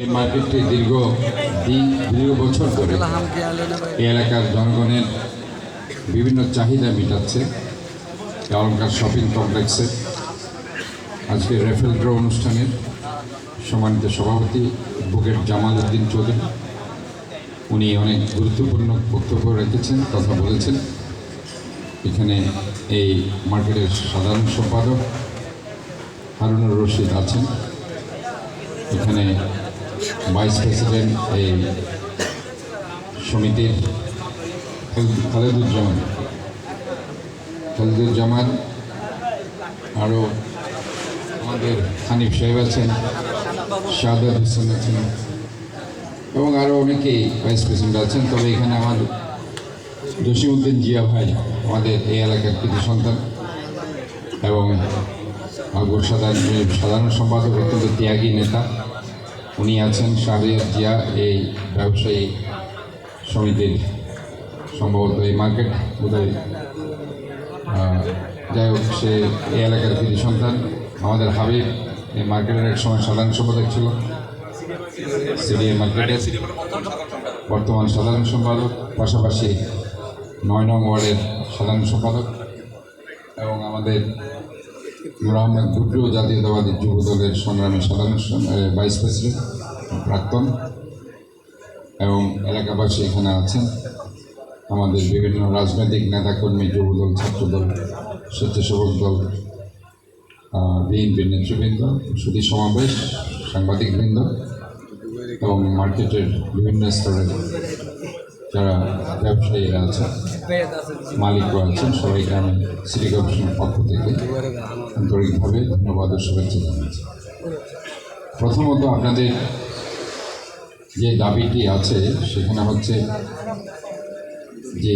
এই মার্কেটটি দীর্ঘ বছর ধরে এই এলাকার জনগণের বিভিন্ন চাহিদা মেটাচ্ছে। অলঙ্কার শপিং কমপ্লেক্সে আজকে রেফেল ড্র অনুষ্ঠানের সম্মানিত সভাপতি বুকেট জামাল উদ্দিন চৌধুরী, উনি অনেক গুরুত্বপূর্ণ বক্তব্য রেখেছেন, কথা বলেছেন। এখানে এই মার্কেটের সাধারণ সম্পাদক হারুনুর রশিদ আছেন, এখানে ভাইস প্রেসিডেন্ট এই সমিতির খালেদুজ্জামান, আরও আমাদের হানিফ সাহেব আছেন, শাহাদাত হোসেন আছেন এবং আরও অনেকেই ভাইস প্রেসিডেন্ট আছেন। তবে এখানে আমার জসিমউদ্দিন জিয়া ভাই, আমাদের এই এলাকার কৃতি সন্তান এবং সাধারণ সম্পাদক, অত্যন্ত ত্যাগী নেতা, উনি আছেন। শাহরিয়ার জিয়া এই ব্যবসায়ী সমিতির সম্ভবত এই মার্কেট বোধহয়, যাই হোক, সে এই এলাকার কৃতি সন্তান। আমাদের হাবিব এই মার্কেটের এক সময় সাধারণ সম্পাদক ছিল, সিডিএ মার্কেটের বর্তমান সাধারণ সম্পাদক, পাশাপাশি ৯ নং ওয়ার্ডের সাধারণ সম্পাদক এবং আমাদের নূর আহমেদ গুড্ডু জাতীয়তাবাদী যুব দলের সংগ্রামী সাধারণ ভাইস প্রেসিডেন্ট প্রাক্তন, এবং এলাকাবাসী এখানে আছেন। আমাদের বিভিন্ন রাজনৈতিক নেতাকর্মী, যুবদল, ছাত্রদল, স্বেচ্ছাসেবক দল, বিএনপির নেতৃবৃন্দ, সুধী সমাবেশ, সাংবাদিকবৃন্দ এবং মার্কেটের বিভিন্ন স্তরের যারা ব্যবসায়ীরা আছেন, মালিকরা আছেন, সবাইকে আমি সিটি কর্পোরেশনের পক্ষ থেকে আন্তরিকভাবে ধন্যবাদ ও শুভেচ্ছা জানাচ্ছি। প্রথমত, আপনাদের যে দাবিটি আছে সেখানে হচ্ছে যে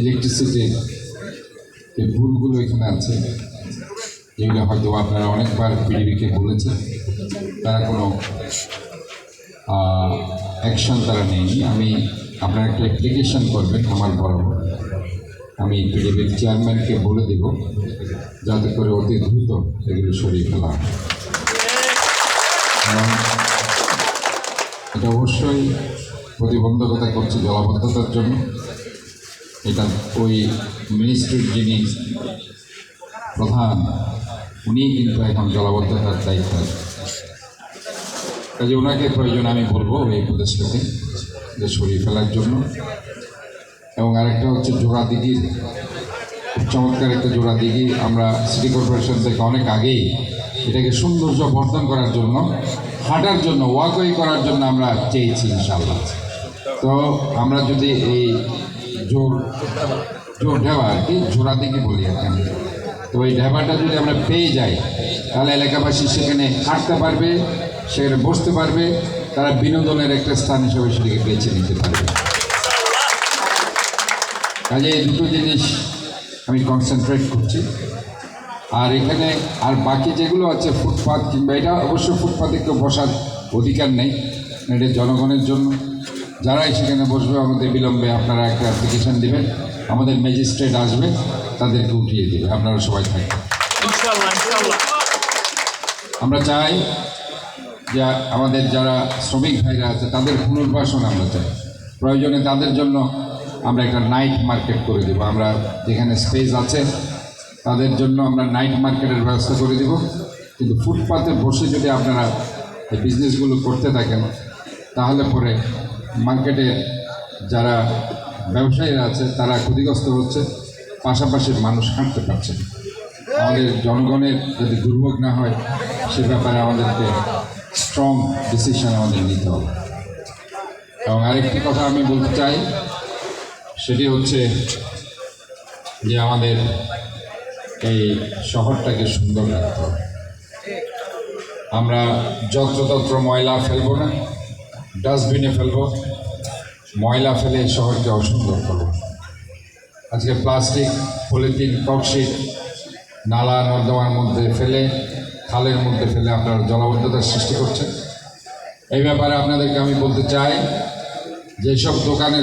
ইলেকট্রিসিটির যে ভুলগুলো এখানে আছে, যেগুলো হয়তো আপনারা অনেকবার পিডিবিকে বলেছেন, তারা কোনো অ্যাকশন তারা নেয়নি। আপনারা একটা অ্যাপ্লিকেশন করবেন আমার বরাবর, আমি পিডিবির চেয়ারম্যানকে বলে দেব যাতে করে অতি দ্রুত এগুলো সরিয়ে ফেলা হয়। এটা অবশ্যই প্রতিবন্ধকতা করছে জলাবদ্ধতার জন্য। এটা ওই মিনিস্ট্রির যিনি প্রধান, উনি কিন্তু এখন জলাবদ্ধতার দায়িত্ব আছে, কাজে ওনাকে প্রয়োজন আমি বলবো এই প্রদেশটাকে যে সরিয়ে ফেলার জন্য। এবং আরেকটা হচ্ছে জোড়া দিঘির, খুব চমৎকার একটা জোড়া দিঘি, আমরা সিটি কর্পোরেশন থেকে অনেক আগেই এটাকে সৌন্দর্য বর্ধন করার জন্য, হাঁটার জন্য, ওয়াকওয়ে করার জন্য আমরা চেয়েছি ইনশাআল্লাহ। তো আমরা যদি এই জোর ঢেবা আর কি, জোড়া দিঘি বলি এখানে, তো এই ঢেবাটা যদি আমরা পেয়ে যাই তাহলে এলাকাবাসী সেখানে হাঁটতে পারবে, সেখানে বসতে পারবে, তারা বিনোদনের একটা স্থান হিসেবে সেটাকে বেছে নিতে পারবে। কাজে এই দুটো জিনিস আমি কনসেন্ট্রেট করছি। আর এখানে আর বাকি যেগুলো আছে ফুটপাথ কিংবা, এটা অবশ্য ফুটপাথে কেউ বসার অধিকার নেই, এটা জনগণের জন্য। যারাই সেখানে বসবে আমাদের বিলম্বে আপনারা একটা অ্যাপ্লিকেশন দেবেন, আমাদের ম্যাজিস্ট্রেট আসবে, তাদেরকে উঠিয়ে দেবে, আপনারা সবাই থাকবেন। আমরা চাই যে আমাদের যারা শ্রমিক ভাইরা আছে তাদের পুনর্বাসন আমরা চাই। প্রয়োজনে তাদের জন্য আমরা একটা নাইট মার্কেট করে দেব। আমরা যেখানে স্পেস আছে তাদের জন্য আমরা নাইট মার্কেটের ব্যবস্থা করে দেব। কিন্তু ফুটপাতে বসে যদি আপনারা এই বিজনেসগুলো করতে থাকেন তাহলে পরে মার্কেটে যারা ব্যবসায়ীরা আছে তারা ক্ষতিগ্রস্ত হচ্ছে, পাশাপাশি মানুষ হাঁটতে পারছে না। আমাদের জনগণের যদি দুর্ভোগ না হয় সে ব্যাপারে আমাদেরকে স্ট্রং ডিসিশন আমাদের নিতে হবে। এবং আরেকটি কথা আমি বলতে চাই, সেটি হচ্ছে যে আমাদের এই শহরটাকে সুন্দর রাখতে হবে। আমরা যত্রতত্র ময়লা ফেলবো না, ডাস্টবিনে ফেলবো, ময়লা ফেলে এই শহরকে অসুন্দর করবো। আজকে প্লাস্টিক, পলিথিন, ককশিট নালা নর্দমার মধ্যে ফেলে, খালের মধ্যে ফেলে আপনারা জলাবদ্ধতার সৃষ্টি করছেন। এই ব্যাপারে আপনাদেরকে আমি বলতে চাই, যেসব দোকানের